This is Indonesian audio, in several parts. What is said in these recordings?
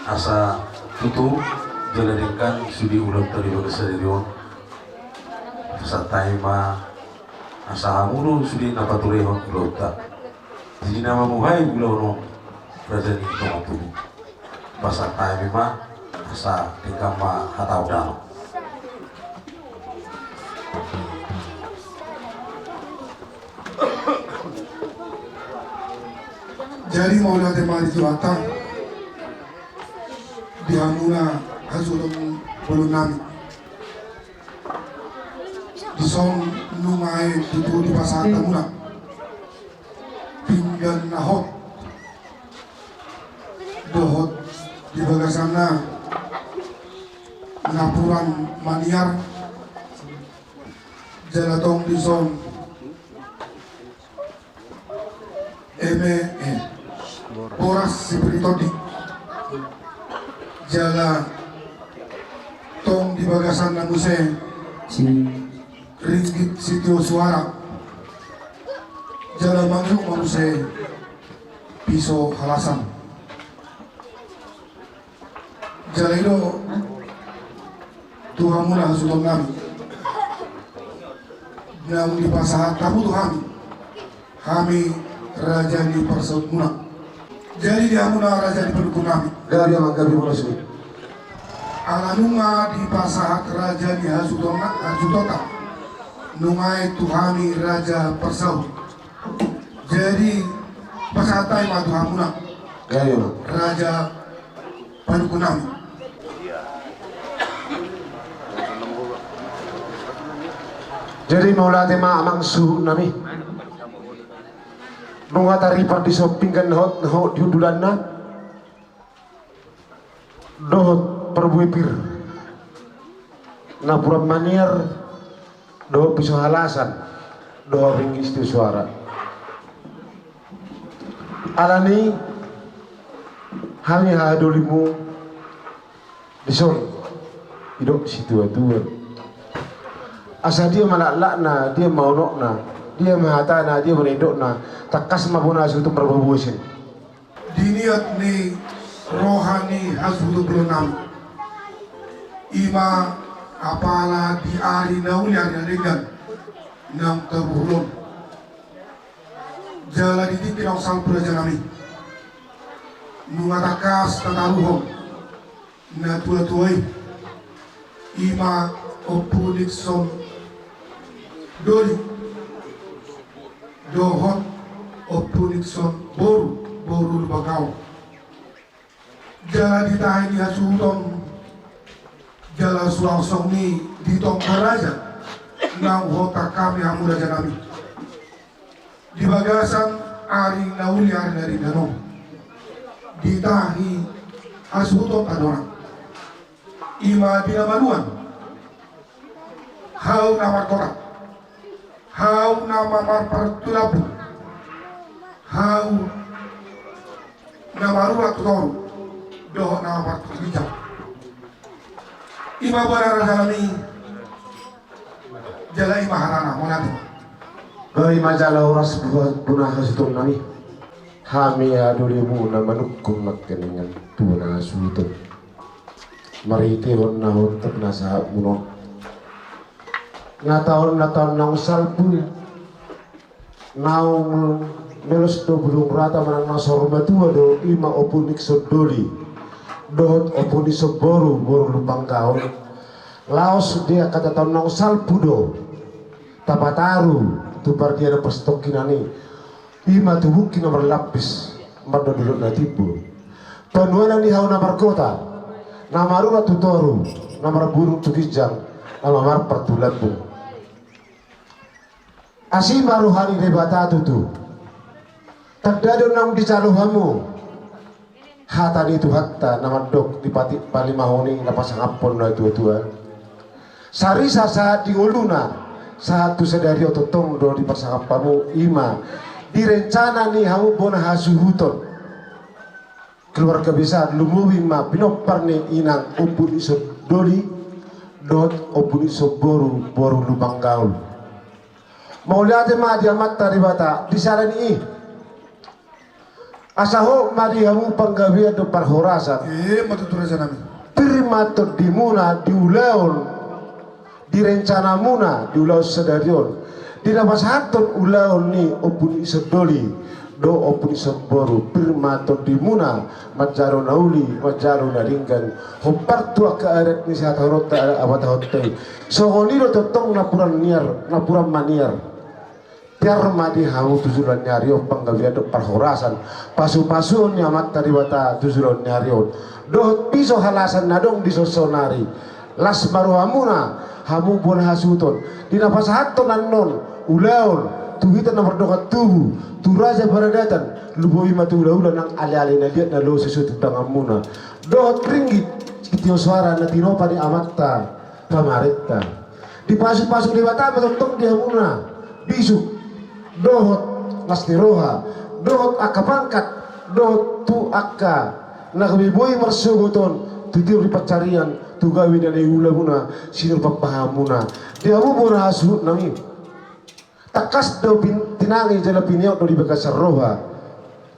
asa tutu jalaninkan sudi ulang tadi bagasarion sa taima asa hamuru sudi napaturehon ulota jadi nama muhay ulo no present itu matu basa taima asa tingkama hatau dano. Jadi maulah temari juata di hamuna hasulum bolonami di song numai tutu di pasar tamuna pinggan nahot dohot di bagasana napuran maniar jalatong di song Boras Sipritodi jala tong di bagasan ng muse ringgit sitio suara jala mangyong mamuse piso halasan jala ilo Tuhan mula hasulong namin nang dipasahat kamu Tuhan kami raja di persaud muna jadi dia muna raja di pendukung kami dari yang gabi rasul alanunga di pasahat raja di hasutota nungai tuhami raja persaud jadi pasahatai ma Tuhan muna gayo raja pendukung kami jadi maula tema amang suhu nami nunga tari parti shopping hot diudulan na dohot perbuipir na pura manier dohot piso halasan dohot ringgis di suara alani hanya hadolimu dison hidup situ tua asa dia malak na dia mau nok na dia mahatana dia menindukna takas mabuna suatu perbubusin diniat ni rohani hasbutu belonam ima apala di ari nauli ari adegan nam terburun jala di titik ang sang prajanami nungatakas tataruhom na tulatuay ima opulikson doli dohot opulikson boru lubagaw jala ditahin ni hasuton jala suangsong ni ditong karaja nang hota kami hamura janami di bagasan ari nauli ari dari danong ditahi hasuton adorang ima dinamanuan hau namar korak hau nama marpartulapu hau nama ruat toru doh nama martulija ima barara jalani jala ima harana monati gai majala uras punah hasitum nami kami adulimu na manukum magkaningan tuna sutun mariti hon na hon na sa muno na taon nang salpu naung melos do belum rata manang nasorma tua do ima opunik sodoli dohot opuni soboru boru lupang kaon laos dia kata taon nang salpu do tapataru tu partia na pastokinani ima tuhuki nomor lapis mardo dulu na tipu panuanan ni hau namar kota namarura tutoru namar burung tukijang namar pertulabu asi baru hari debata tu tagdado nang dicaluhamu hatani itu hatta namadok di pati palimahoni napasangapon na tua sari saat diuluna saat tu sedari ototong do di pasangapamu ima direncana ni hamu bona hasuhuton keluarga bisa lumuwi ma pinopar ni inang upun iso doli dot upun iso boru lubang gaul mau lihat ma dia mata di bata di sarani Asaho marihamu panggawian do parhorasan. Matutu raja nami. Pirmato dimuna diulaon direncana muna diulaon sedarion dinapas haton ulaon ni opun isedoli do opun iseboru pirmato dimuna majaro nauli majaro naringgan hopar tua ke aret ni sahat horota abata hotai sohoniro totong napuran maniar tiar madi hamu tujuran nyario panggawian do parhorasan pasu-pasun nyamat tadi wata tujuran nyario dohot piso halasan nadong disosonari las maruhamuna hamu bon hasuton dinapas haton nanon ulaon tuhita na berdokat tubuh tu raja baradatan luboi matu ulaula nang ali-ali na liat na lo sesuatu tangamuna dohot ringgit kitio suara na tinopa ni amatta pamaretta di pasu-pasu dewata matotong di hamuna bisuk dohot lastiroha dohot akapangkat dohot tu akka nakabiboy marsuguton tutir di pacarian tu gawi dan iulamuna sinur papahamuna dia mu bona hasu nami takas do tinangi jala pinyo do di bekas roha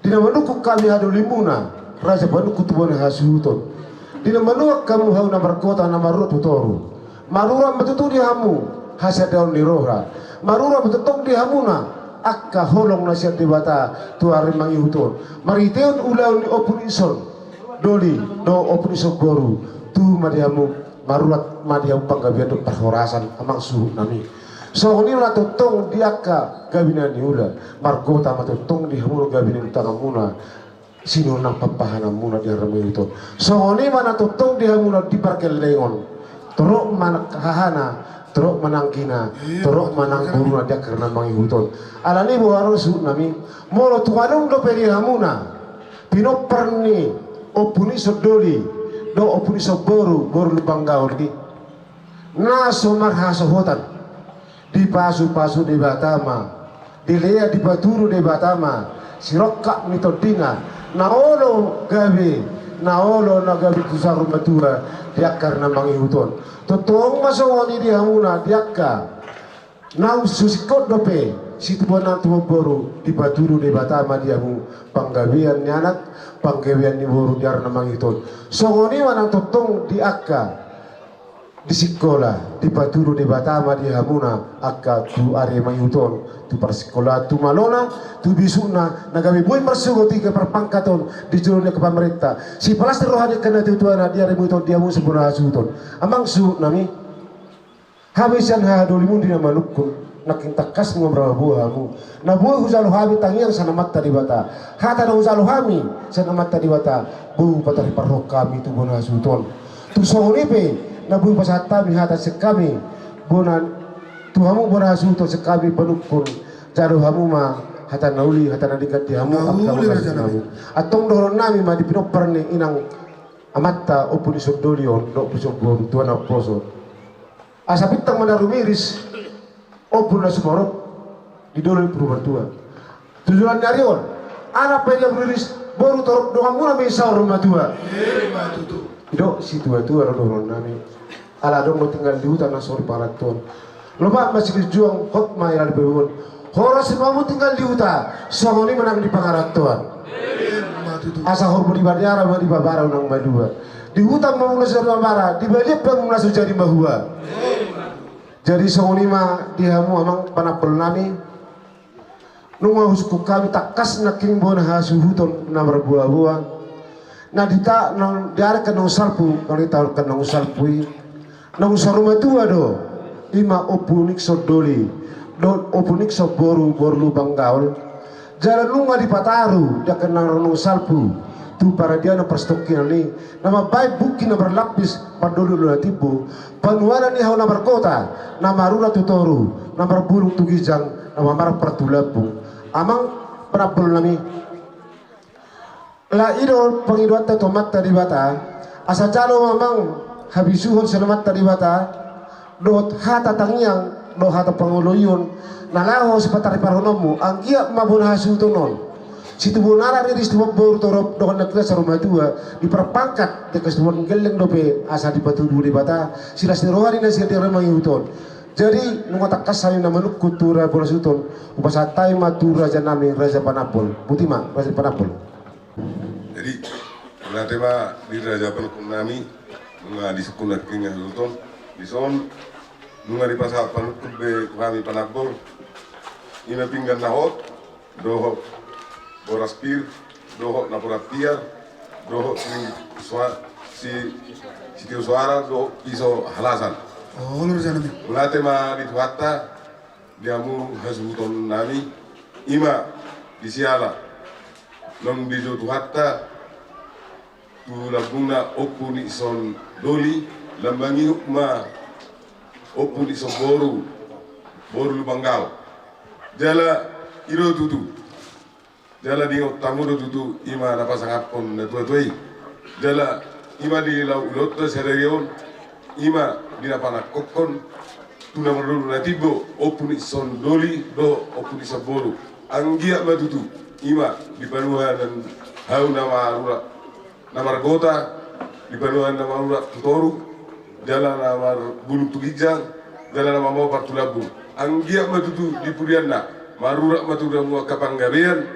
dina manuku kami hadu limuna raja manuku tu bona hasuton dina manuak kamu hau na berkota na marut toru marura betutu di hamu hasadaun di roha marura betutong di hamuna akka holong nasihat di bata tu arimangi huton mariteon ulaun di opun ison doli do opunisok goru tu madiamu marulat madiamu panggabian do parhorasan amang suhu nami so ni la totong diaka gabinan niula margota matotong di hamu gabinan tangamuna sino nang papahana muna di haramu itu so ni mana totong di hamu di parkel lengon torok mana hahana torok manangkina torok manang buruna dia karena mangihuton alani bo harus nami molo tuanung do peri hamuna pino perni opuni sodoli do opuni soboru boru lubanggaon di naso marhasohotan di pasu-pasu di batama di lea di baturu di batama sirokak mitodinga naolo gabi naolo na gabi kusaru matura diakar na mangihuton totong masawani di hamuna diakka nau susikot dope situ bona tu boru di baturu di batama diamu panggawian nyanak panggawian ni boru diar namang itu songoni wanang totong di akka di sekolah di baturu di batama di hamuna akka tu are mayuton tu persekolah tu malona tu bisuna nagawi boy marsugoti ke perpangkaton di jurune ke pemerintah si palastir rohani kana tu tuana dia remuton diamu sebuna hasuton amang su nami habisan ha dolimun dina manukun naking takas ngobrol buahamu na buah huzalu hami tangiang sana mata di bata hata na huzalu hami sana mata di bata bu patari parhok kami tu bona suton tu sohonipe na buah pasata mi hata sekami bona tu hamu bona suton sekami penukun jalu hamu ma hata nauli hata nadikat di hamu atong doron nami ma di pinoperni inang amatta opuni sodolion do pusok tuana poso asapitang manarumiris opun na sumarok di dolo perubahan tua tujuan nyarion anak pengen beriris baru torok doang muna misal rumah tua do si tua-tua rodong nami ala dong lo tinggal di hutan nasori paraton lo pak masih dijuang hot mai ala bewon horas mamu tinggal di hutan songoni menang di pangaratuan asa hormo di badiara di babara unang madua di hutan mau ngasih mara di balik mau ngasih jadi bahua jadi songonima dihamu amang panapel nami nunga husku kami takas na kimbon hasuhuton na berbuah-buah na dita nang diarkan nang salpu kalau ditawarkan nang salpui nang saruma tua do ima opunik sodoli do opunik soboru lubang gaul jalan nunga di pataru dia kenang nang salpu tu para dia na perstokin ni nama baik buki na berlapis padolu na tibu panuana ni hauna berkota na maruna tutoru na berbulung tugijang na mamar pertulapung amang perapul nami la ido pangidot tomat tadi bata asa jalo mamang habisuhon selamat tadi bata dot hata tangyang do hata pangoloyon nalaho sepatari paronomu anggia mabun hasutonon situ bonara riris tu baru torop dokan nak sa rumah tua diperpangkat dekas tuan geleng dope asa di batu di bata silas di rohani na sila diremang yuton jadi nung takas sayo na manuk kutura bola suton upasatai matura raja nami raja panapol butima raja panapol Jadi tema di Raja Penukun nami nunga di sekunat kinga luton di son nunga di pasal penukun be kami panakbor ina pinggan nahot doho boraspir doho napurapiar doho si sitio suara doho iso halasan Oh, lor janami. tema di tuhatta diamu hasuton nami ima di siala non bijo tuhatta tu laguna opuni son doli lambangi hukma opuni son boru lubangau jala iro tutu jala di tamu tutu ima napasangapon na tuai jala ima di lau lotta sererion ima di napana kokon tu namarulu natibo opuni son doli do opuni son boru anggia matutu ima di panuha dan hau nama arura namar gota di panuhan nama urat tutoru jalan namar bulu tugijang jalan nama mau partulabu anggia matutu di purianna marurak matuda mua kapanggabean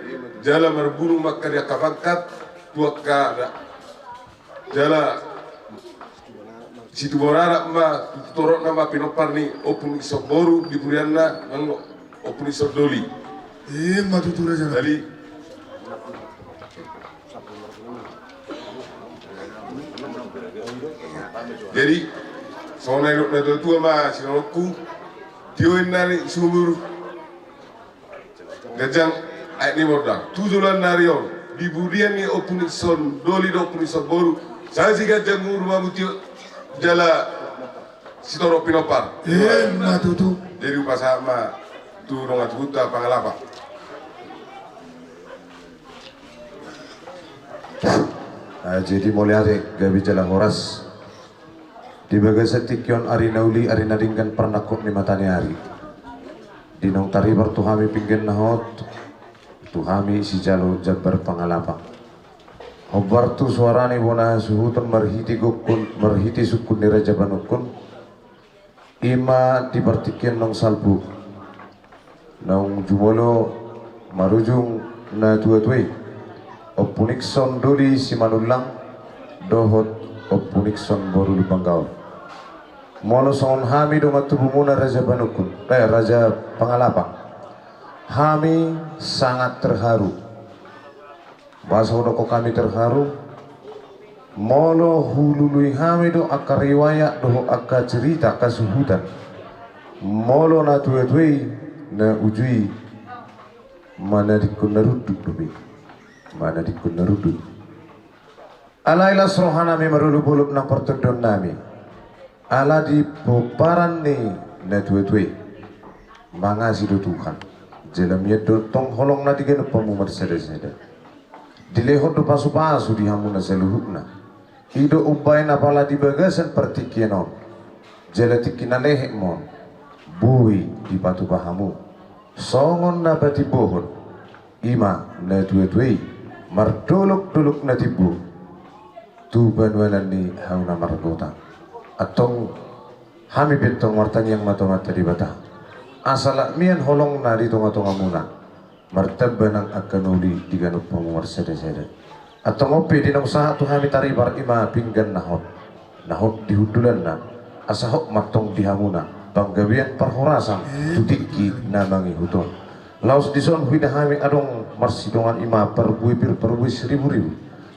jalan marburu makarya kapangkat tuakka jalan situ borara ma tutorok nama pinopar ni opun isoboru di purianna nang opun isodoli Matutura janami. jadi jadi soalnya itu na tua ma sinokku tioin nari sumur gajang ay ni morda tujulan narion di budian ni opuni son doli do opuni son boru saya si gajang rumah mutio jala sitoro pinopar Matutu. jadi upasama turong at huta pangalapa Jadi mulai hari gabi jalan horas di bagai setikyon ari nauli ari naringkan pernakot ni matani hari di nong tari bertuhami pinggan nahot tuhami si jalo jabar pangalapa obar tu suarani bona suhutan marhiti gukun marhiti sukun ni raja banukun ima di pertikyan nong salbu nong jumolo marujung na tua-tuai Opunikson duli si manulang dohot opunikson boru lubanggaw molo son hami do matubumuna raja banukun raja pangalapa hami sangat terharu bahasa ko kami terharu molo hulului hami do akka riwayat do akka cerita kasuhutan molo na tuwe na ujui mana dikun naruduk dubi mana dikun naruduk ala ila srohana mi marulu bulup na pertudon nami ala di poparan ni na tuwe mangasi do Tuhan jelam yedo tong holong na digeno pamumar seda dilehot do pasu-pasu di hamuna seluhukna ido ubay na pala di bagasan pertikienon jelatikina lehek mon bui di batu bahamu songon na bati bohon ima na tuwe mardolok-dolok na tibu tu banwanan ni hauna margota atong hami bentong martan yang mata-mata di bata asala mian holong na dito nga muna martaba ng akanuli di ganop pamumar seda atong opi di nang usaha tu hami taribar ima pinggan nahot dihudulan na asahok matong dihamuna panggawian parhorasan tutiki na mangi huton laos dison huidahami adong marsidongan ima perbuih seribu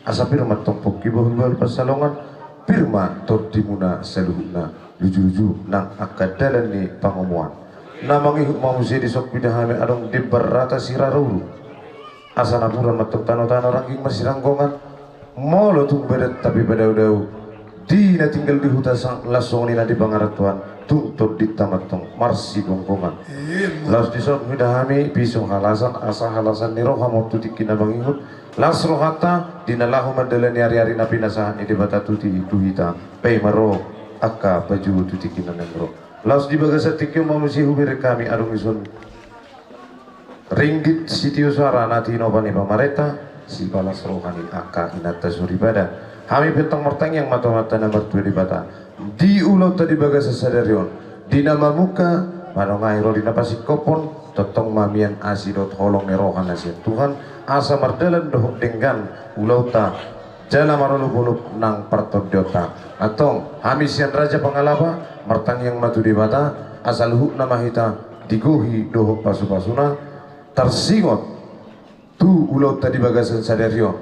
asa pirma tompok kibahul pasalongan pirma tor dimuna seluhuna luju-luju nang akadalan ni pangomuan namangi hukmamusi disok hudahami adong debar rata siraruru asa naburan matong tano-tano rangging masiranggongan molo tung bedet tapi badau-dau di na tinggal di hutan lasong ni na di pangaratuan tuntut di tamatong marsi gonggongan laos dison hudahami pisong halasan asa halasan ni rohamo tutikin na mangihut las rohata dinalahu mandalani ari-ari na pinasahan ni debata tuti duhita pay maro akka baju tutikin na nengro laos di bagasa tikyo mamusi hubir kami arung ison ringgit sitio suara natino pani pamareta si balas rohani akka inata suribada kami pentong mertang yang mata-mata nomor 2 di bata di ulau tadi bagasa sadarion di nama muka manongai ro di napasi kopon totong mamian asidot holong nerohan asin Tuhan asa mardalan doh dengan ulauta jala marulu-bulup nang partodiota atong hamisian raja pangalapa martang yang matu di bata asal huk nama hita diguhi doh pasu-pasuna tersingot tu ulauta di bagasan saderio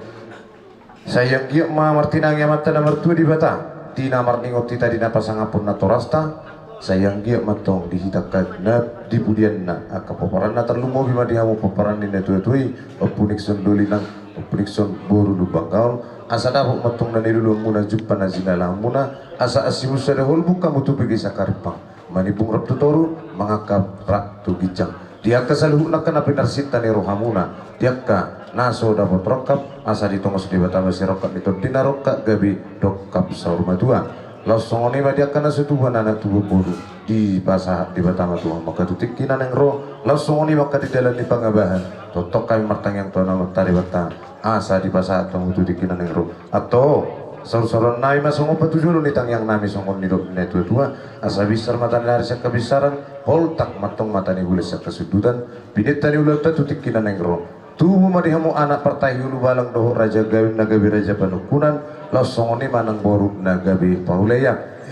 sayang giok ma martinang yang mata nomor 2 di bata tina marningot tita di napasangapun na torasta sayang giok matong dihitakan na dipudian na akapaparan na terlumo bima dihamu paparan ni netui opunikson dulinang opunikson boru lubang kaon asa dapok matong na nilulung muna jumpa na zinalang muna asa asimus sa dahol buka mutu bigi sa karipang manipung rap tutoru mangakap rak tu gijang diakka sa luhuk na ka na pinarsinta ni rohamuna diakka naso dapat rokap asa ditongos di batama si rokap itu dinarokap gabi dokap sa rumah tua langsung ini dia kena setubuhan anak tubuh bodoh di pasah di batama tua maka tutik kina neng roh langsung ini maka di dalam di pangabahan totok kami martang yang tuan nama tari batang asa di pasah atau mutu di kina neng roh atau sor-soron nai masuk opat tujuh lu nitang yang nami songkon nidok netu tua asa bisar mata lari sak kebisaran holtak matong mata ni bules sak kesudutan bidit tani ulat tutik kina neng roh tubuh madihamu anak partai hulu balang doh raja gawin nagabi raja panukunan langsung ini manang boru nagabi pauleya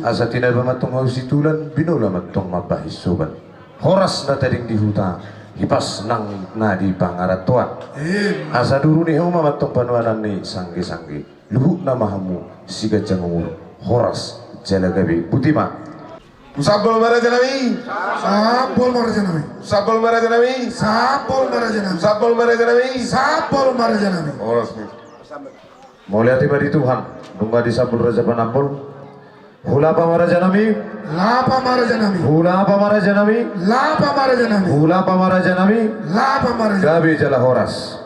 asa tidak bermatong haus itulan binola matong mabahis soban horas na tading di huta hipas nang nadi pangaratoa asa duru ni huma matong panuanan ni sangge-sangge luhuk na mahamu siga jangumur horas jalagabi butima Sabol Maraja Nami, Sapol Maraja Nami, Sabol Maraja Nami, Sapol Maraja Nami, Sabol Maraja Nami. Sapol Maraja Nami. Horas nih. Mulia tiba di Tuhan nunggu di sabul raja panampul hula apa maraja nami Lapa Maraja Nami, hula apa maraja nami Lapa Maraja Nami, hula apa maraja nami Lapa Maraja. gabi jala horas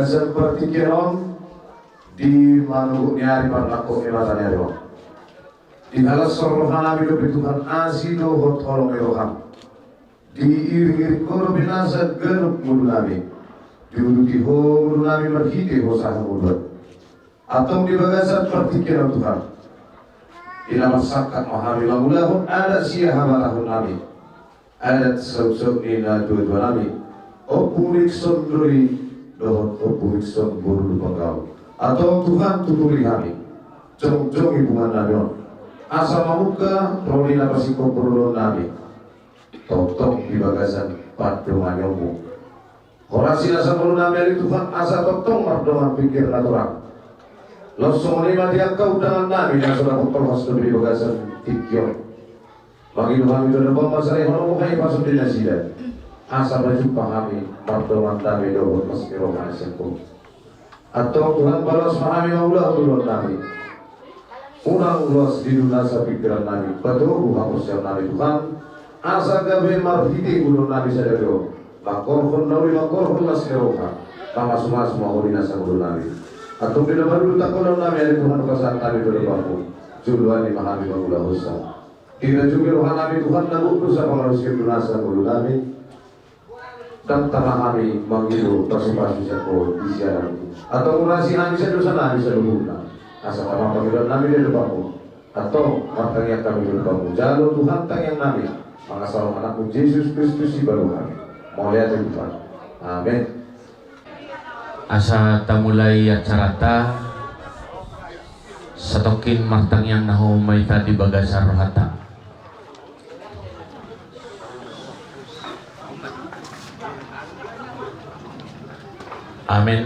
bagasan pertikiron di manuk nyari parlako ematan nyari wong di halas rohan ami do Tuhan asido hot holong eroham di iring-iring koro binasa gerup mudu nami diuduki ho mudu nami merhiti ho saha mudu atau di bagasan pertikiran Tuhan ila masakat mahami mamulahun ada siya hamalahun nami ada sok-sok ina dua-dua nami opurik sondroi dohon opurik son buru bangau atau Tuhan tuturi kami jong-jong hubungan nami asal mamuka roli napasiko buru nami tok-tok di bagasan padungan yomu korasi nasa buru nami dari Tuhan asa tok-tok mardoman pikir natural losong lima dia kau dengan nami yang sudah memperhas di bagasan tikyo bagi Tuhan itu ada masalah yang mengukai pasuk di nasidah asa baju pahami mardoman nami dohon meski rohani sempuh atau Tuhan balas pahami maulah ulun nami ulang ulas di dunasa pikiran nami betul hapus yang nami Tuhan asa gabe marhiti ulun nami sadado makorhon nawi makorhon naskeroha kama semua huri nasa ulun nami atau bila baru tak ulun nami dari Tuhan kesan nami berlaku juluan di mahami maulah usa tidak juga rohan nami Tuhan nabu usa pengarusi dunasa ulun nami dan tanah kami mengilu pasukan ko di siaran atau murasi kami sedosa nami seluruhnya asal kami panggilan nami di depanmu atau martang yang kami di depanmu jalur Tuhan tang yang nami mengasal anakmu Yesus Kristus baru kami mau lihat Tuhan amin asa tamulai acara ta satokin martang yang nahumay ta di bagasar rohata amin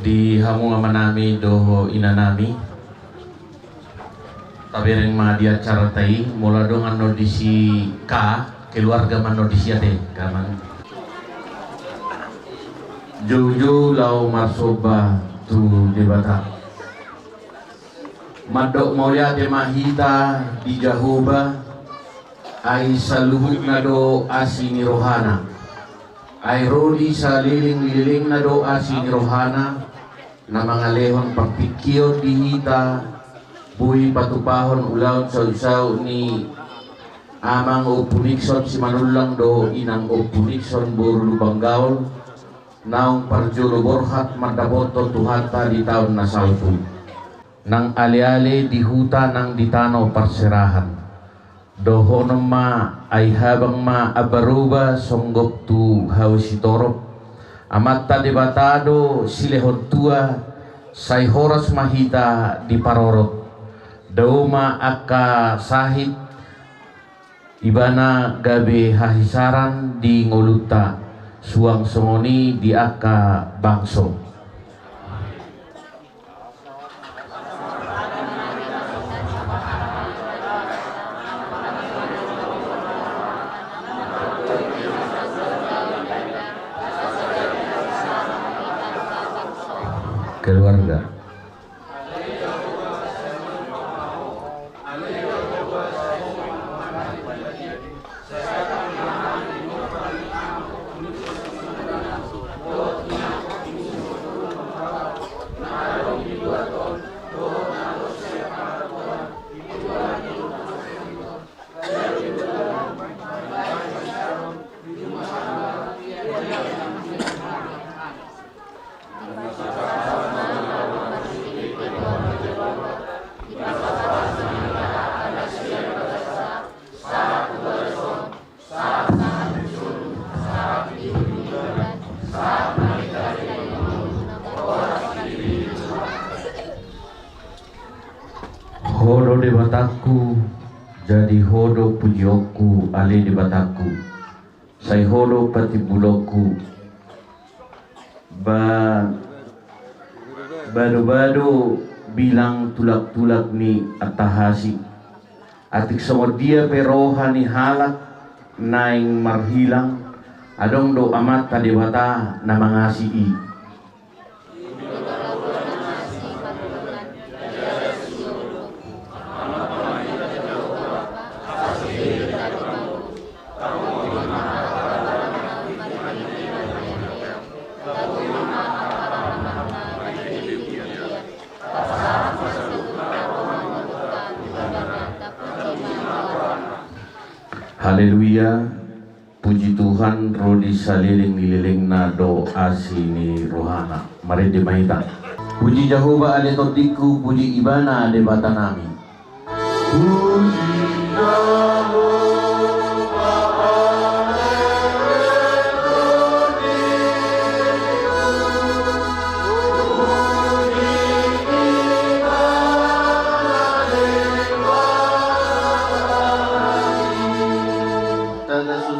di hamu nami doho inanami tabiring mga di acara tay mula dong ano di si ka keluarga mano di siya te kaman Jojo lau marsoba tu debata madok molia te mahita di jahoba ay saluhut na do asini rohana ay rodi sa liling-liling na do asini rohana na mga lehon pagpikyo dihita buhi patupahon ulaw sa usaw ni amang upunikson si manulang do inang upunikson buru banggaol naong parjuro borhat madaboto tuhata di taon na salpo nang ali-ali di huta ng ditano parserahan doho ma ay habang maabaruba songgop tu hawsitorop amatta di batado silehon tua say horas mahita di parorot dauma aka sahit ibana gabe hahisaran di ngoluta suang songoni di aka bangso keluarga hodo di bataku jadi hodo pujoku ali di bataku say hodo pati buloku bado-bado bilang tulak-tulak ni atahasi atik somod dia peroha ni halak naing marhilang adong do amat tadi bata na mangasi Haleluya. Puji Tuhan, roh di saliling-liling na doa sini rohana. Mari dimahita. Puji Jehovah ale todiku, puji ibana ale batanami. Puji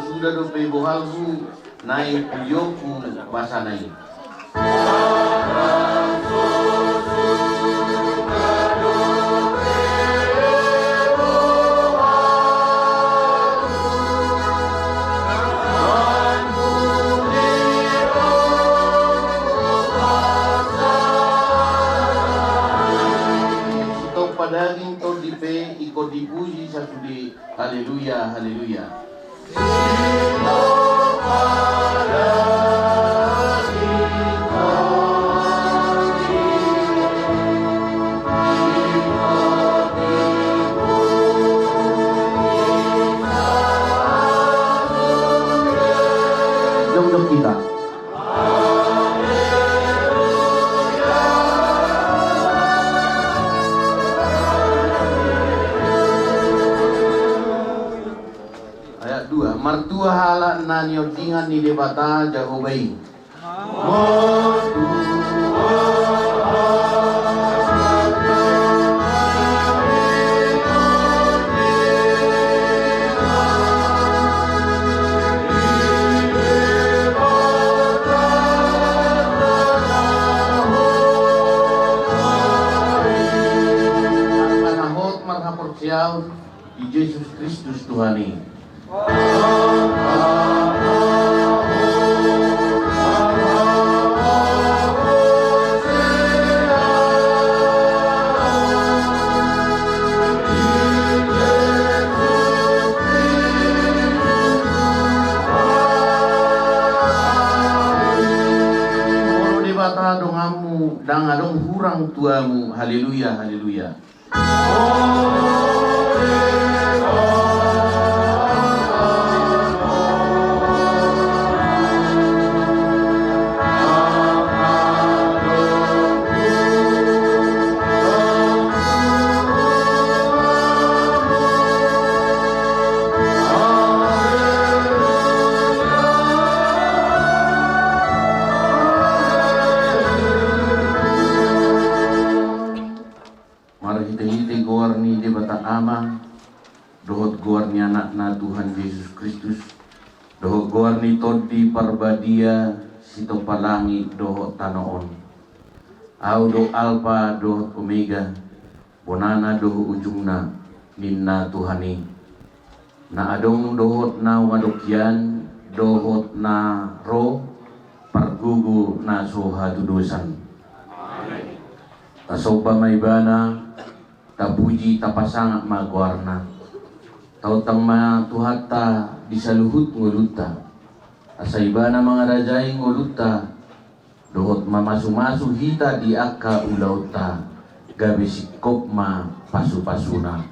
sudah dope bohalku naik puyoku basa naik. Sitok padaging to dipe ikut dipuji sasudi. Haleluya, haleluya. Jom kita. Ayat 2. Martua hala na niyodingan ni debata Jehovah. Kanahot marhaporsiyaw di Yesus Kristus Tuhan ini. Dongamu dan adong hurang tuamu. Haleluya, haleluya. Gorni di bata ama dohot gorni anak na Tuhan Yesus Kristus dohot gorni todi parbadia sito palangi dohot tanoon au do alpa dohot omega bonana dohot ujungna ninna Tuhani na adong dohot na wadokian dohot na ro pargugu na soha dudusan tasoba maibana tapuji tapasang magwarna tautang ma tuhata disaluhut nguluta asaiba na mga rajay nguluta dohot mamasu-masu hita di akka ulauta gabi sikop ma pasu-pasuna.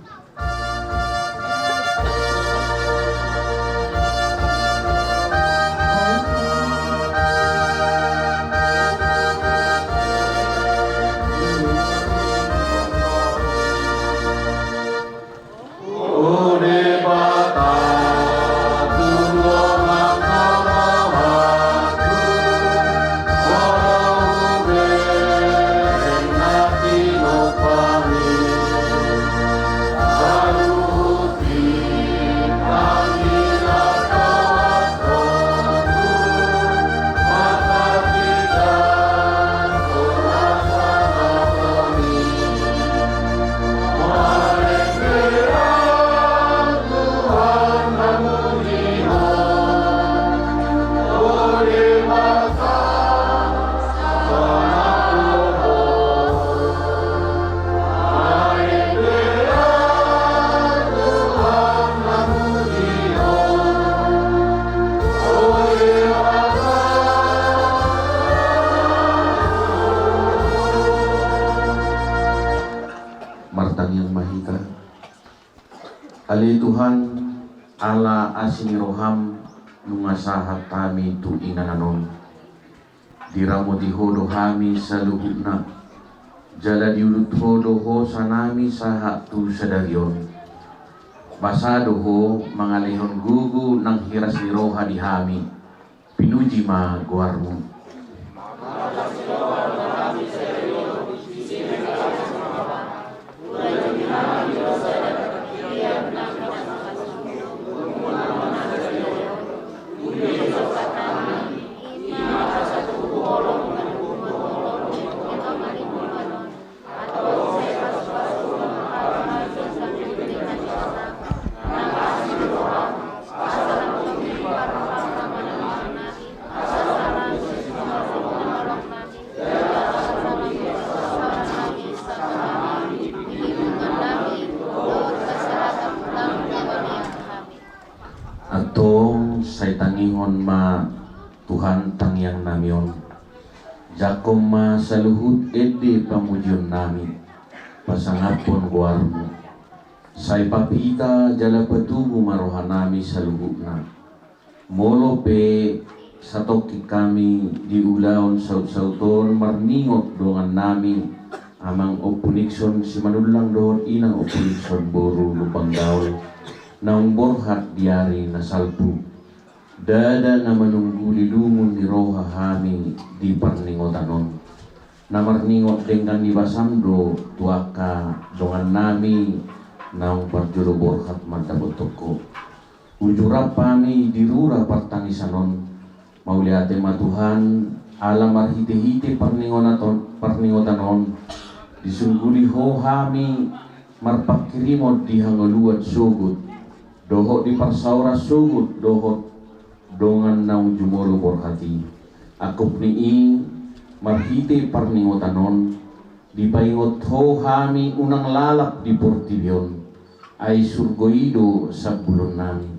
Ali Tuhan ala asiniroham nungasahat kami tu inananon diramo dihodo hami saluhutna jala diulut hodo ho sanami sahat tu sadarion basado ho mangalihon gugu nang hiras ni roha di hami pinuji ma guarmu atong say tangihon ma Tuhan tangyang namion jakom ma saluhut ede pamujon nami pasangapon guarmu say papita jala patubu marohan nami saluhutna molo pe satoki kami diulaon saut-sauton marningot dongan nami amang opunikson si manulang doon inang opunikson boru lupang daul naung borhat diari na salpu dada na manunggu lilumun ni roha hami di parningotanon na marningot dengan di basamdo tuaka dongan nami naung parjolo borhat mantabotoko ujurap kami dirura partangisanon mauliate matuhan alam marhite-hite parningotanon disungguli ho hami marpakirimot di hangoluat sugut dohot di parsaura sugut dohot dongan naung jumolo borhati akup nii marhite parningotanon dipaingot ho hami unang lalap di portibion ay surgoido sa bulon nami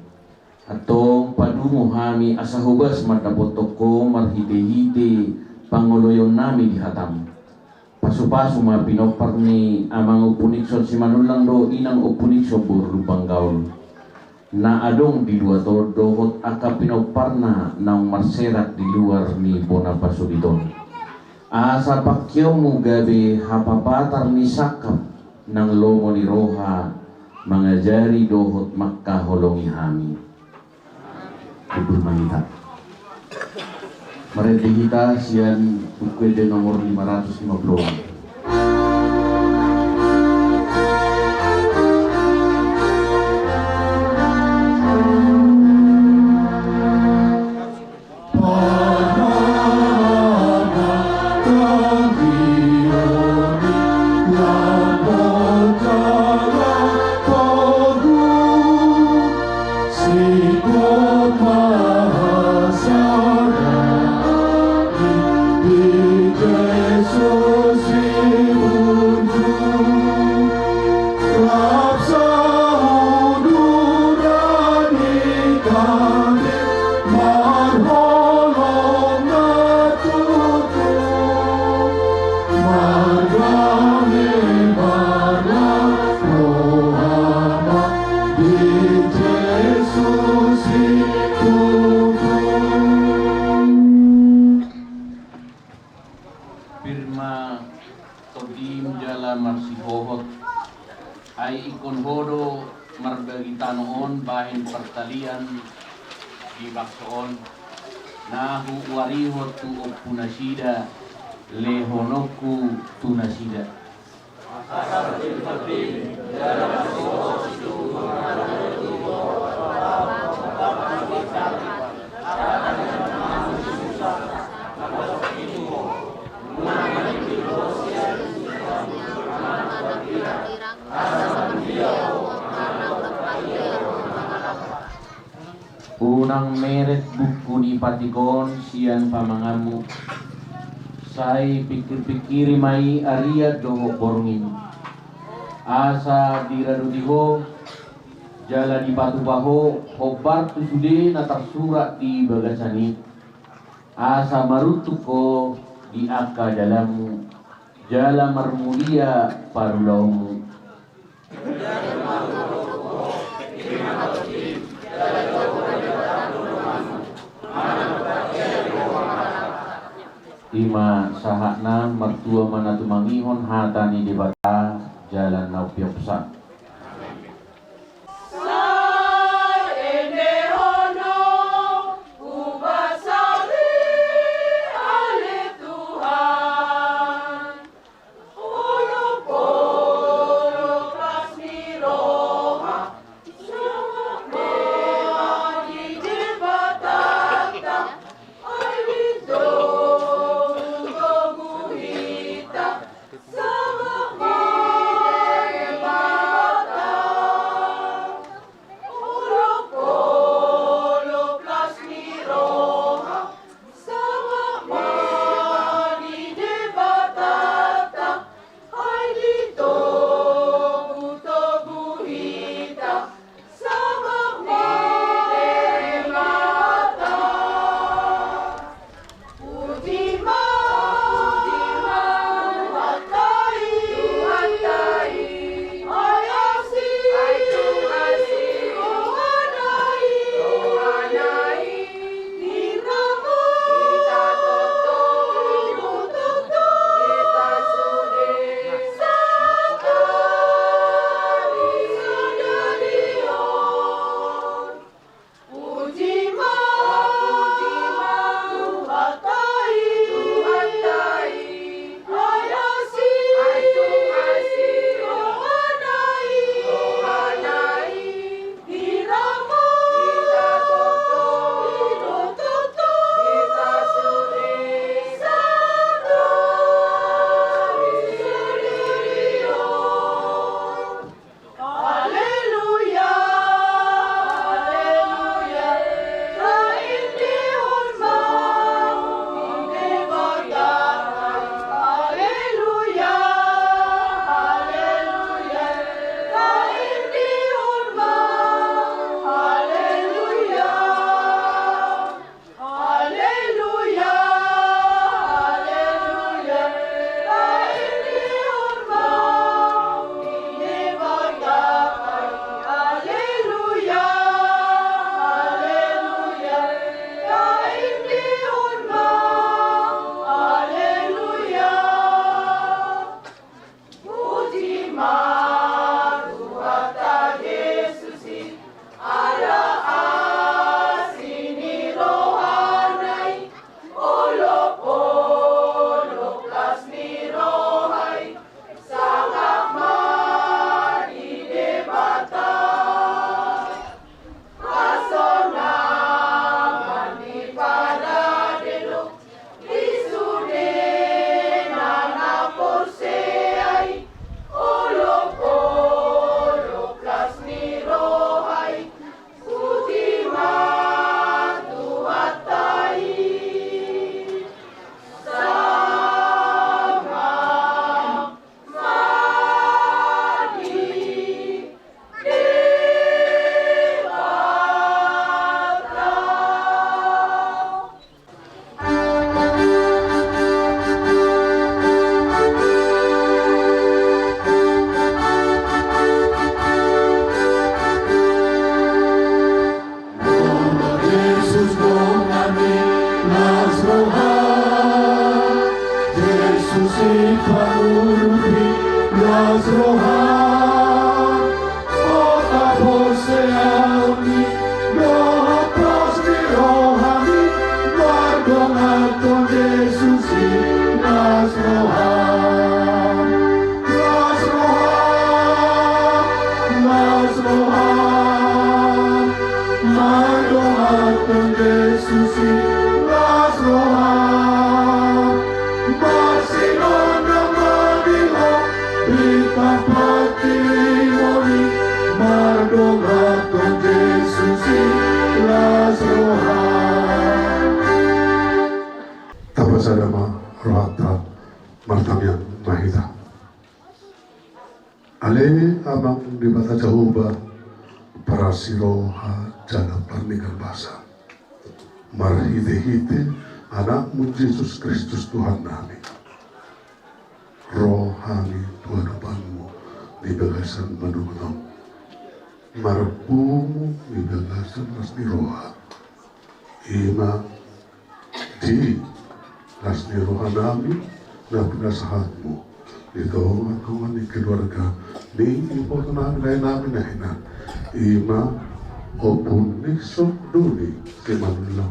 atong padungo hami asahubas matapotoko marhite-hite pangoloyon nami di hatam pasu-pasu ma pinopar ni amang upunikson si manulang do inang upunikson burlupang gaul na adong di dua dohot aka pinoparna naung marserat di luar ni Bonapasuditon asa pakyaw mo gabi hapapatar ni sakap ng lomo ni roha mangajari dohot makkaholongi hami Ibul Manita Marete kita siyan bukwede nomor 550 Pirma Todim Jala Marsihohot ay ikonhodo marbagitanoon bahin pertalian di baksoon na huwarihot tu opunasida lehonoku tunasida unang meret buku di patikon sian pamangamu say pikir-pikiri mai aria doho borngin asa diradudiho jala di batu baho hobar tu sude natar surat di bagasani asa marutuko di akka dalamu jala marmulia parulaumu Ima sahakna mertua mana tumangihon hatani di bata jalan naupiopsa. Tapasadama rohata martamian mahita. Ale amang di bata Jehovah para siroha jaga pernikahan basa. Marhite-hite anakmu Yesus Kristus Tuhan kami. Rohani Tuhan Apanmu di bagasan manunong. Marpumu di bagasan mas di roha. Ima di nasni rohanami na pinasahatmu dito at kung ni keluarga di ipo na namin na hinan ima opun nisok duli kemanula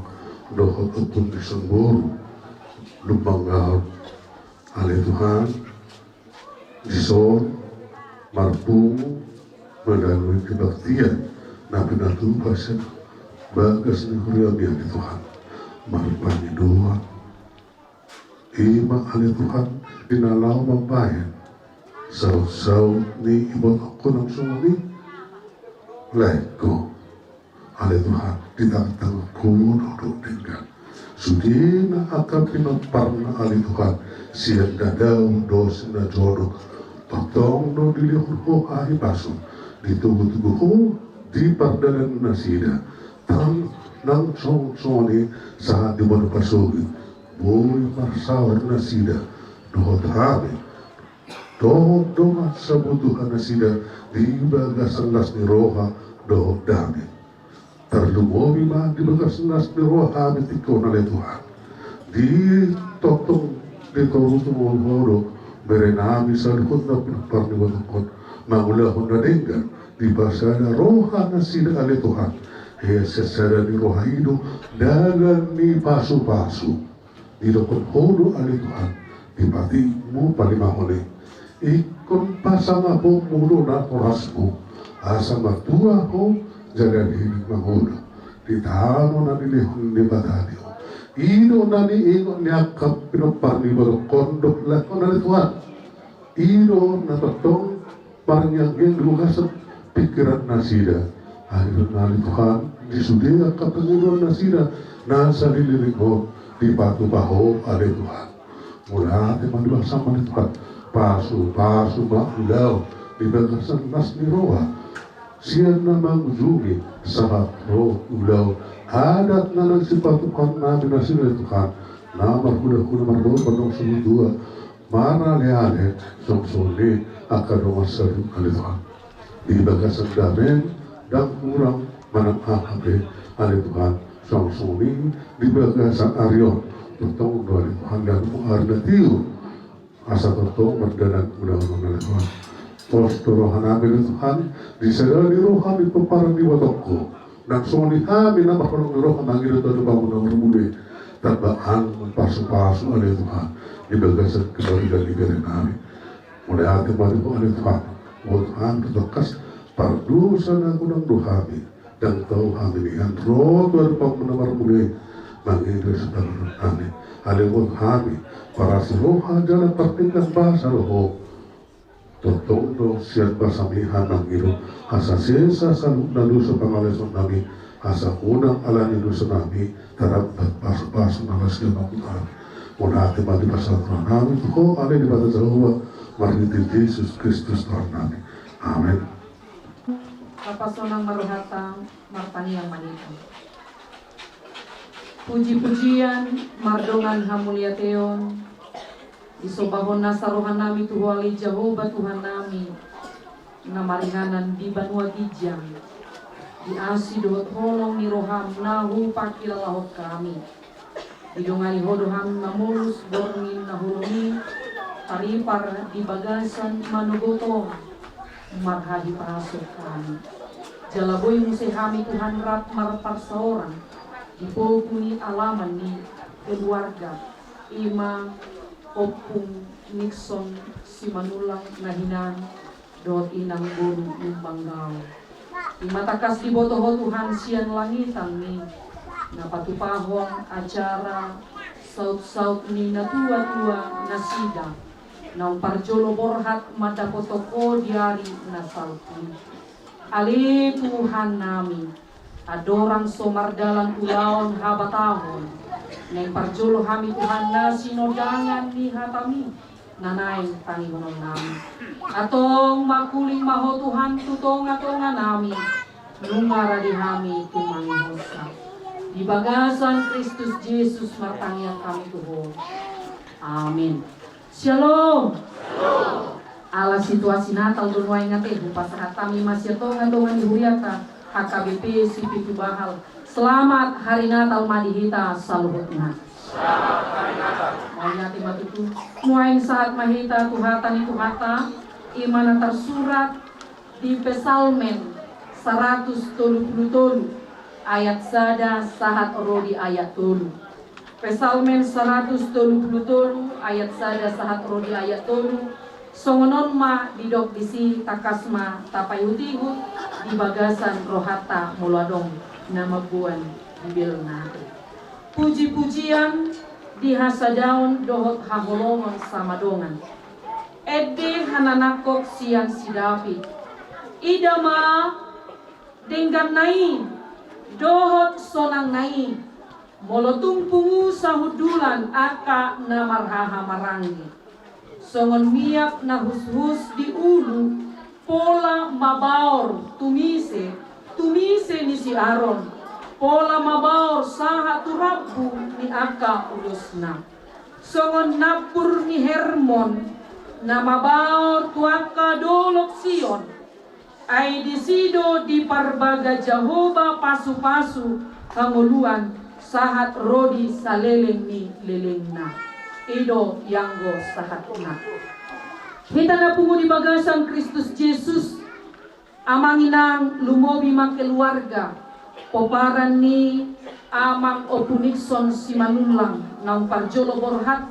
dohot opun nisok boru lubanggaw ale Tuhan dison marpungu melalui kebaktian na pinatumpasan bagas ni huriami ale Tuhan marupani doa ima ale Tuhan dinalaw mambayan saw ni ibang ako ng sumali leko ale Tuhan ditangtang kuno dengan sudi na akan pinagparna ale Tuhan siya dadaw dos na jodoh patong no dilihur ho ahi paso ditugu-tugu ho di pardalan na sida tang nang song-songi saat di bawah pasogi boy marsawar na sida dohot habe dohot doma sabutuhan na sida di bagasan las ni roha dohot dami terlumobi ma di bagasan las ni roha habe tiko na le Tuhan di totong di torutong horo berenami sa lukot na pinagparniwatukot mangulahon na denggan di basada roha na sida ale Tuhan sesada ni rohaido dagan ni pasu-pasu di dokon hodo ale Tuhan di pati mu palimahone ikon pasang po mulo na orasmu asa matua ho jaga hidup mangoda di tano na nilihon ni batadio ido na ni ingon niakap pinoparni baru kondok lakon ale Tuhan ido na tatong parnyagin lugasat pikiran nasida akhirnya ali Tuhan disudia kapangiruan nasida nasa dililiko di batu baho ale Tuhan mula teman bersama ali Tuhan pasu makulaw di bagasan nas ni roa siyan na mangjumi sa roh ulaw adat na nagsipatukan namin nasida Tuhan na markuda-kuda marlo panong sumudua marale-ale song-soli akadomasarun ali Tuhan di bagasan damen dan kurang manang-ahabe ali Tuhan song-soli di bagasan arion totong ali Tuhan dan muharna tiyo asa totong merdanan mudah-mudahan ali Tuhan posto rohanabe ali Tuhan di segala di rohan itu parang di watokko dan soli habi na makalong di rohan ang ilo tado bangun na marmuli tabaan pasu-pasu ali Tuhan di bagasan keluarga di berenami mulai hati mari po ali Tuhan Tuhan terdekas pardusa na kunang duhami dan tahu hamilian roto ada pamenamar mulai mangingir sedalam ani alewot hami para siroha jalan pertingkat bahasa roho totondo siat basamiha mangiro asa sesa saluk nalusa pangaleson nami asa unang alani lusa nami tarabat pasu-pasu nalas kemakutang muna hati mati pasal Tuhan nami tuho ale di bata Jehovah maritil Yesus Kristus Tuhan nami amin. Kapasonang maruhatang martani yang manito. Puji-pujian mardongan hamuliateon isobahon nasarohan nami tuhuali Jehovah Tuhan nami namaringanan di banua gijang di asi dohot holong ni roham nahu pakilalahot kami idongani hodoham namulus borngin nahulungi taripar di bagasan manugotong marhadi parasuk kami jalaboy musehami Tuhan rat marpar seorang dipokuni alaman ni keluarga ima opung Nixon simanulang nahinan dot inang buru lumbanggau imatakas dibotoho Tuhan sian langitan ni napatupahong acara saut-saut ni natua-tua nasida nang parjolo borhat madapotoko diari nasalti ali Tuhan nami adorang somardalan ulaon habatahon neng parjolo hami Tuhan na sinodangan ni hatami nanay tangihonon nami atong makuling maho Tuhan tutong atongan nami nungara di hami tumangihosa di bagasan Kristus Yesus martangyan kami Tuhan amin. Shalom. Ala situasi Natal dunway ngate hupasahat kami masih tongan dongan dihuriata HKBP Sipitu Bahal. Selamat Hari Natal Madihita saluhutna. Maunya timah itu nuain saat mahita tuhatan itu hata imana tersurat di Pesalmen 133 ayat sada sahat rodi ayat tolu. Pesalmen 133 ayat sada sahat rodi ayat tolu. Songonon ma didok disi takasma tapayutihut di bagasan rohata muladong nama buan bilna. Puji-pujian di hasadaun dohot haholongon samadongan. Ede hananakok siang sidapi. Idama denggan nai dohot sonang nai. Molotung pungu sahudulan aka namarhaha marangi. Songon miap na hus-hus di ulu pola mabaor tumise ni si Aron. Pola mabaor saha turabu ni aka ulusna. Songon napur ni Hermon na mabaor tuaka dolok Sion. Ay disido di parbaga Jehovah pasu-pasu kanguluan sahat rodi saleleng ni lelengna. Ido yanggo sahatna. Kita na pungu di bagasan Kristus Yesus amanginang lumobi mang keluarga. Poparan ni amang opunikson si manulang naung parjolo borhat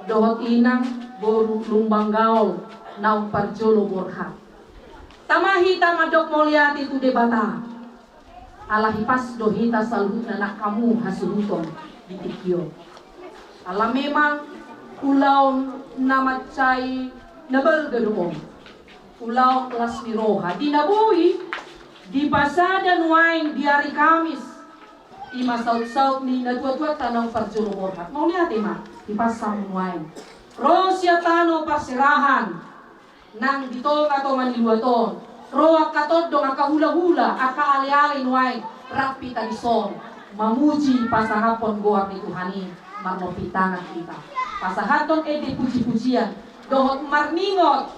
dohot inang boru lumbang gaol naung parjolo borhat. Tamahita madok moliati tu debata. Alahipas dohita salhut nak kamu hasuruton di tikyo. Ala memang ulau nama cai nabal gedung. Ulau kelas miroha dinabui di pasada nuain di hari Kamis. Ima saut-saut ni nadua-dua tanong parjolo borhat. Mau lihat ima di pasang nuain. Rosia tano pasirahan nang ditong atau maniluaton. Roa katod dong aka hula-hula aka ale-ale nuain rapi tadison. Mamuji pasahapon goak ni Tuhani marmopitangan kita. Pasahaton ede puji-pujian dohot marningot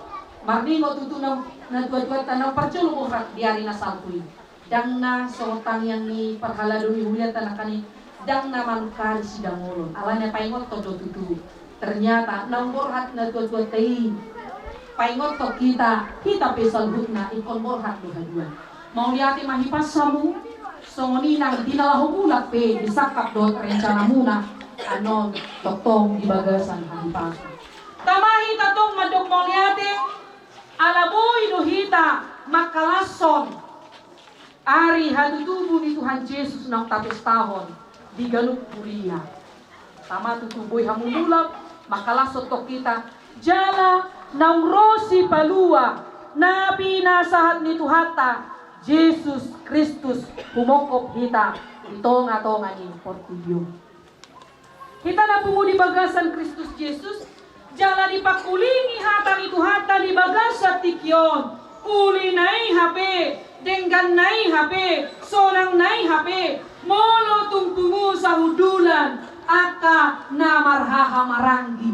tutu na dua-dua tanang parjolo borhat di hari nasalpui. Dang na sotang yang ni parhaladun ihulian tanakani dang na manukari sidang ulun. Alanya paingot to do tutu. Ternyata nang borhat na dua-dua tei. Paingot to kita pesal hutna ikon borhat duhaduan. Mau liati mahipas samu songoninang dinalahumulat pe disakap dot rencana muna anon totong di bagasan hahipas. Tamahi tatong madok mau liati alaboy dohita makalason ari hatutubo ni Tuhan Yesus ng tapis tahon di galuk kuliah. Tama tutuboy hamumulap makalasot to kita jala ng rosi palua na pinasahat ni Tuhata Jesus Kristus humokop hita itong atongan ni Portuyo. Kita na pungu di bagasan Kristus Jesus jala di pakulingi hata ni Tuhata di bagasat tikyon uli nai hape denggan nai hape sonang nai hape molo tungpungu sa hudulan aka namarhaha marangi.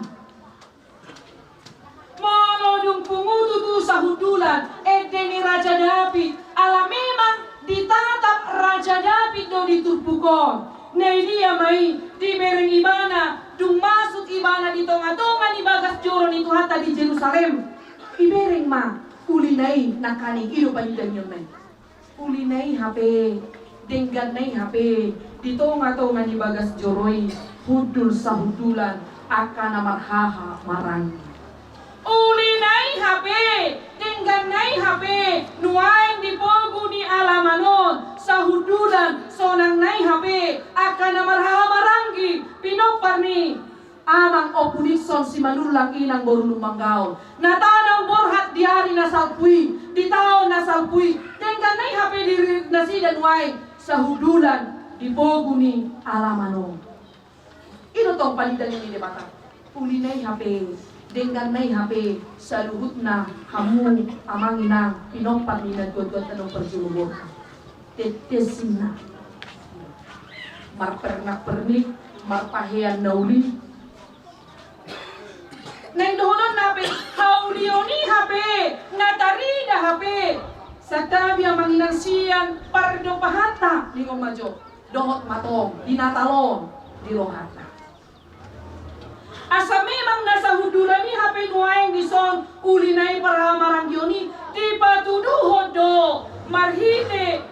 Molo dung pungututu sa hudulan edeni Raja David ala memang ditatap Raja David do ditupukon nei dia mai di bereng ibana dung masuk ibana di tonga-tonga ni bagas joro ni Tuhata di Jerusalem ibereng ma ulinai nakani ido panjang yun ulinai hape denggan nai hape di tonga-tonga ni bagas joroi hudul sa hudulan akan amarhaha marangi. Ulinai hape, dengganai hape, nuain di pogu di alamanon, sahudulan, sonang nai hape, akan amarhaha marangi, pinopar ni, amang opunison si manulang inang boru lumanggao, natanang borhat di hari nasalpui, di tahun nasalpui, dengganai hape di nasida nuain, sahudulan, di pogu ni alamanon. Ino tong palitan ini debata, ulinai hape. Dengan nai HP saluhut na hamu amanginang pinompat ni nagdodot anong perjulubor tetesin na marpernak pernik marpahean nauli nang dohonon nape haulioni HP natarida HP satabi amanginang siyan pardo pahata ni majo dohot matong dinatalon di rohata Asa memang nasa hudulan ni hape nuaeng dison ulinay para maranggyoni di patuduhod do marhite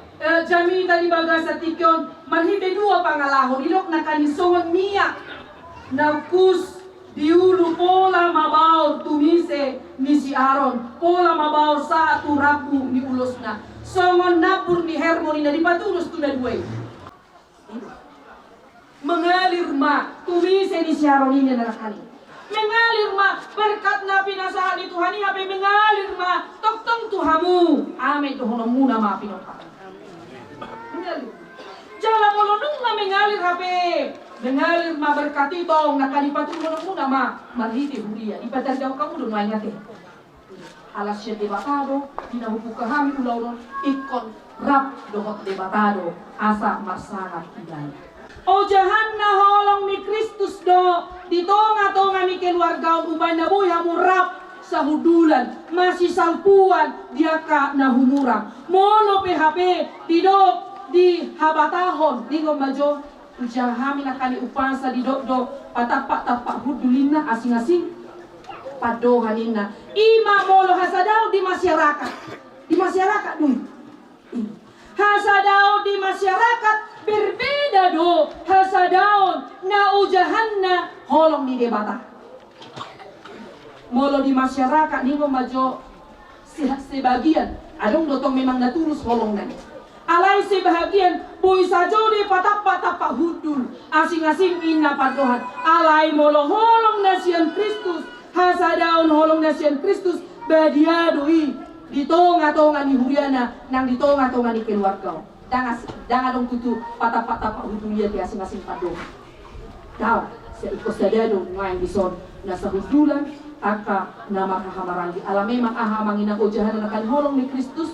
jami tali baga sa tikyon marhite dua pangalahon ilok na kanisongon miyak nagkus diulu pola mabaw tumise ni si Aaron pola mabaw sa turapu ni ulos na songon napur ni Hermoni na di patulos tu na duwe mengalir ma tumise ni si Aaron ini narakani mengalir ma berkat na pinasahan ni Tuhan ni hape mengalir ma toktong Tuhamu amin tuhono muna ma pinopa mengalir jalan molonong na mengalir hape mengalir ma berkati tong nakalipatu muna ma marhiti huria ipadargaw kamu doon maingate alas siya debatado dinahupu kahami ulaw ikon rap dohot debatado asa masangat hidayah o jahan na holong ni Kristus do ditonga-tonga ni keluarga uban na buhay hamurap sa hudulan masih salpuan dia ka na humurang molo PHP tidok di habatahon di gomajo ujahami na kani upasa di do patapak-tapak hudulin na asing-asing padohanin na ima molo hasadaw di masyarakat dun hasadaw di masyarakat berbeda do hasadaw na ujahan na holong di debata molo di masyarakat ni majo sebagian adong dotong memang naturus holong na alay sebagian boy sajo di patak-patak hudul asing-asing ina padohan alay molo holong na siyan Kristus hasadaw holong na siyan Kristus badiadoi di tonga-tonga ni huriana nang di tonga-tonga ni keluarga dangan dong tutu patak-patak hudulia di asing-asing padohan daw sa ikosadado ngayon dison nasa hudulan aka nama kahamarangi ala memang ahamangin ang ujahan na nakanholong ni Kristus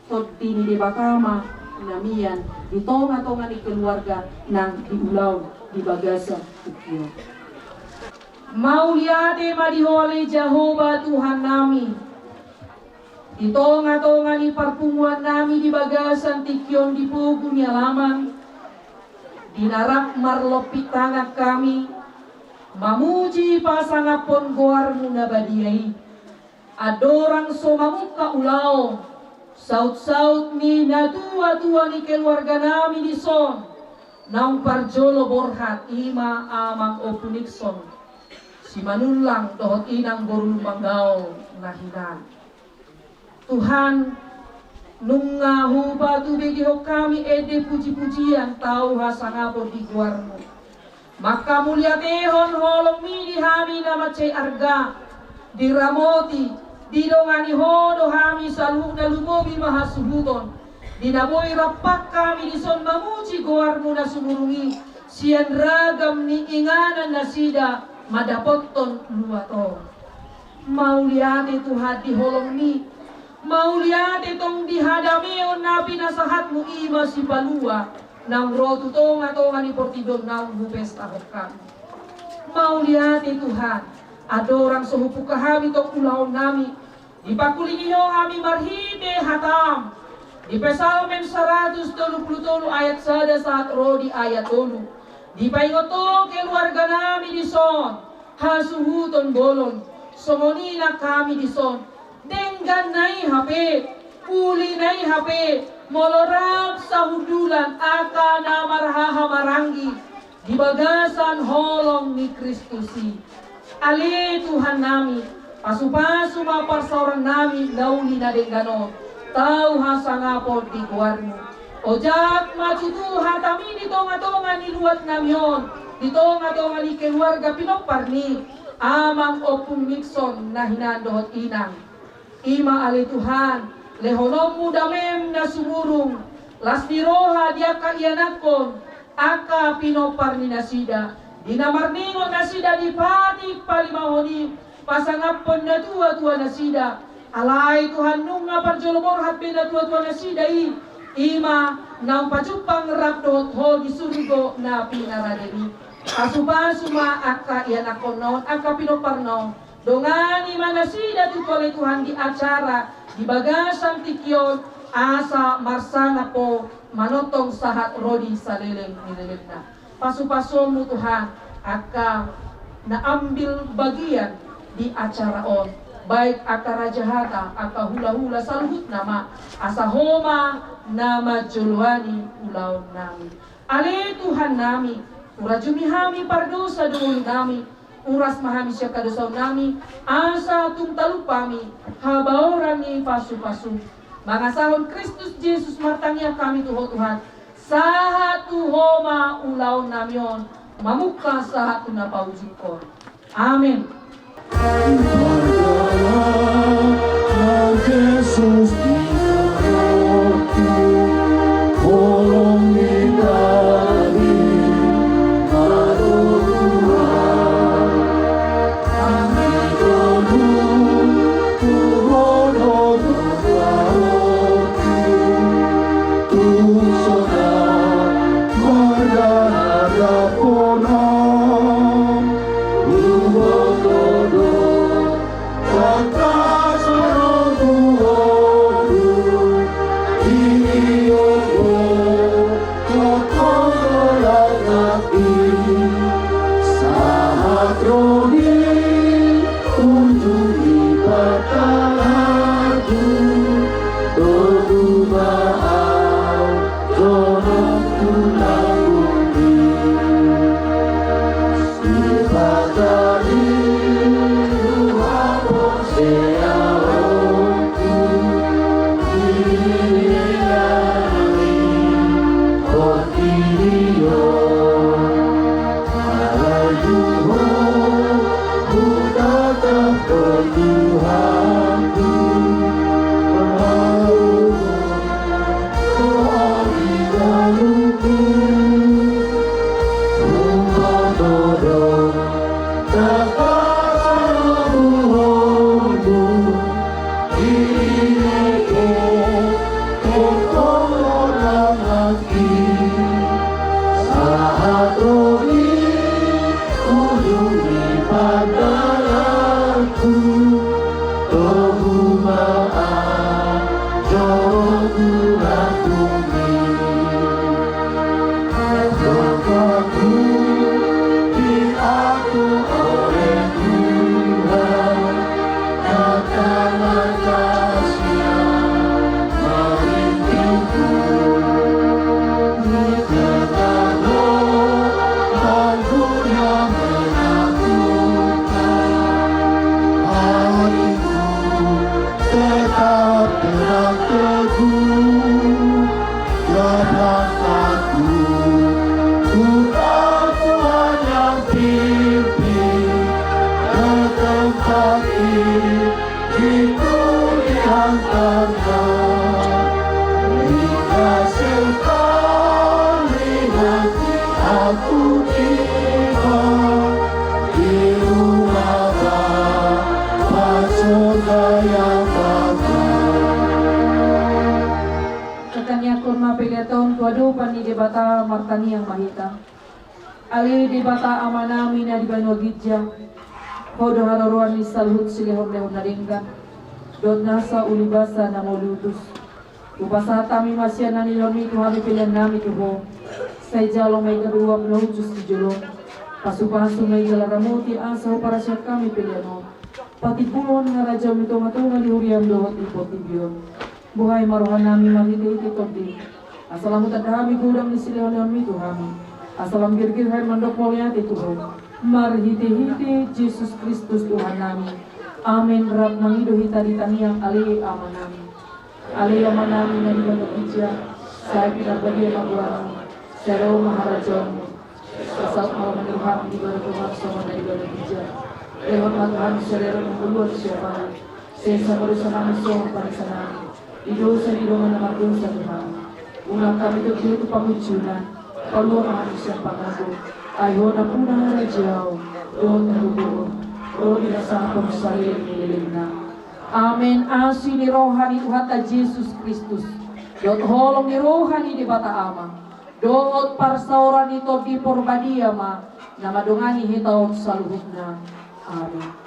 so dini di bakama namian di tonga-tonga ni keluarga nang diulaw di bagasa ukyo mauliade madihole Jehovah Tuhan nami di tonga-tonga ni perpunguan nami di bagasan tikyon di pugu ni alaman dinarak marlopit tangak kami mamuji pasangapon goarmu na badiai adorang somamuka ulaw saut-saut ni na tua-tua ni keluarga nami di son naung parjolo borhat ima amang opunikson si manulang dohot inang borulumanggao nahinan Tuhan nunga huba tubigiho kami ede puji-pujian tau hasangapon di guarmu maka mulia tehon holong mi di hami nama cai arga diramoti didongani hodo hami salu na lumobi mahasubuton dinaboy rapak kami dison mamuji goarmu na sumurungi sian ragam ni inganan na sida madapoton luato mauliate Tuhan di holong mi mauliate tong dihadameon na pinasahatmu ima si balua nang rotu tonga-tonga ni portidon nang bupesta hokan mauliate Tuhan adorang sohupu kahami tong ulaw nami dipakulinyo kami marhite hatam di Psalmen 133 ayat 1 saat rodi ayat 2 di paingoto keluarga nami di son hasuhuton bolon somonina kami di son denggan nai hape uli nai hape molorab sa hudulan aka na marhaha marangi di bagasan holong ni Kristusi ali Tuhan nami pasu-pasu maparsaurang nami lauli na dengganon tau hasangapon di guarmu ojak macutu hatami di tonga-tonga ni luat namion di tonga-tonga ni keluarga pinoparni amang opung mikson na hinandohot inang ima ali Tuhan lehonomu damem na sumurung lasniroha dia kaianakon aka pinopar ni nasida dinamarningon nasida di patik palimahoni pasangapon na tua-tua nasida alay Tuhan nung nga parjolomorhat na tua-tua nasida ima nang pacupang rapdot ho di surgo na pinaradeni asupasuma aka ianakon non aka pinopar non dongani manasida tu oleh Tuhan di acara di bagasan tikyon asa marsana po manotong sahat rodi saleleng nilelekna pasu-pasumu Tuhan aka na ambil bagian di acara on, baik akara jahata aka hula-hula saluhut nama asahoma nama juluani ulaun nami. Ale Tuhan nami, urajumi hami pardosa dulu nami, uras mahami syaka dosa nami, asa tung talupami, habaorani pasu-pasu. Mangasahon Kristus Yesus martangnya kami Tuhan, sahatu homa ulaun namion, mamuka sahatu napaujikon. Amin. Yesus Pani debata martani yang mahita ali debata amanami na di banogidja hodo hararuan ni salhut silihon lehon naringgan dot nasa ulibasa na moludus upasa tami masya naniloni tuhami pilihan nami tuho say jalo may kadua menujus di jolo pasupahasu may galaramuti asa para siya kami pilihan pati pulon nga raja mitong-matong alihuriam dohot ipotibyon buhay maruhan nami mahiti todi asalam tadhami gudang ni silihon mi Tuhami asalam girgir hai mandok molyati Tuhan marhiti-hiti Yesus Kristus Tuhan nami amin rab mangido hitari taniang ali amanami na di bandok ija saya pinabagi magulang Sero maharajamu asal malam menuham di bandok maksama na di bandok ija lewat matahan serero mengguluan siapa sesa merusak kami sohong panisanami idosa di rumah nama dosa Tuhan ulang kami itu pamujunan kalau manusia pangako ayo na punang rajau don rubuh roh dirasa pemsalin nililina amin asi ni rohani Tuhan Yesus Kristus dot holong ni rohani di bata ama dot parsauran ito di porbadia ma nama dongani hitaw saluhutna amin.